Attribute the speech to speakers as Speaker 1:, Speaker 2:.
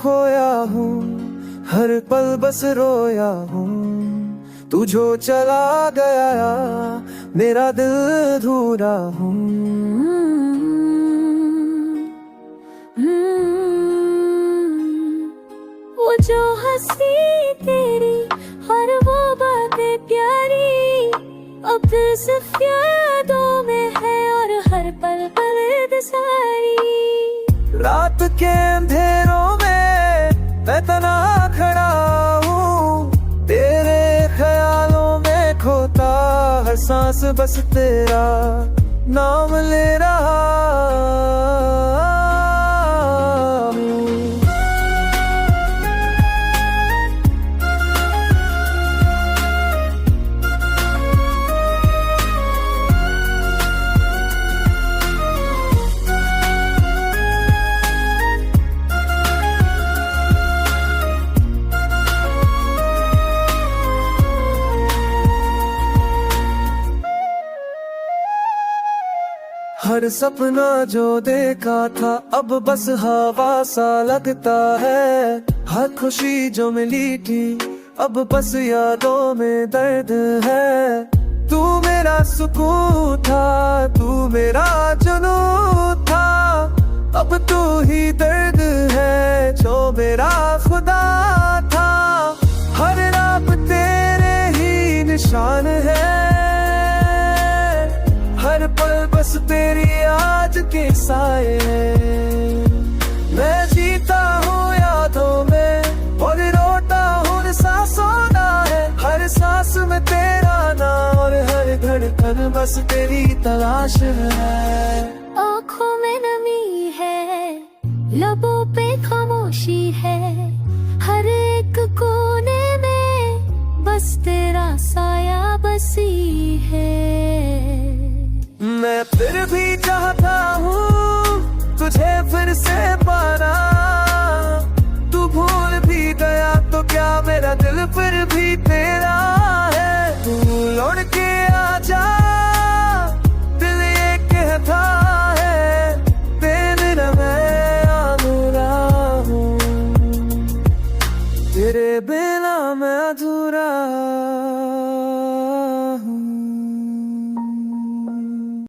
Speaker 1: खोया हूँ, हर पल बस रोया हूँ। तू जो चला गया मेरा दिल अधूरा हूँ।
Speaker 2: वो जो हंसी तेरी और वो बातें प्यारी अब दिल सिर्फ यादों में है और हर पल पल सारी।
Speaker 1: रात के अंधेरों में मैं तना खड़ा हूँ, तेरे ख्यालों में खोता हर सांस बस तेरा नाम ले रहा हूँ। हर सपना जो देखा था अब बस हवा सा लगता है। हर खुशी जो मिली थी अब बस यादों में दर्द है। तू मेरा सुकून था, तू मेरा जुनून था, अब तू ही दर्द है जो मेरा खुदा था। हर रात तेरे ही निशान है, हर पल बस तेरी याद के साए हैं। मैं जीता हूँ यादों में और रोता हूँ सांसों ना है। हर सांस में तेरा नाम और हर धड़कन बस तेरी तलाश है।
Speaker 2: आँखों में नमी है, लबों पे खामोशी है, हर एक कोने में बस तेरा साया बसी है।
Speaker 1: मैं फिर भी चाहता हूँ तुझे फिर से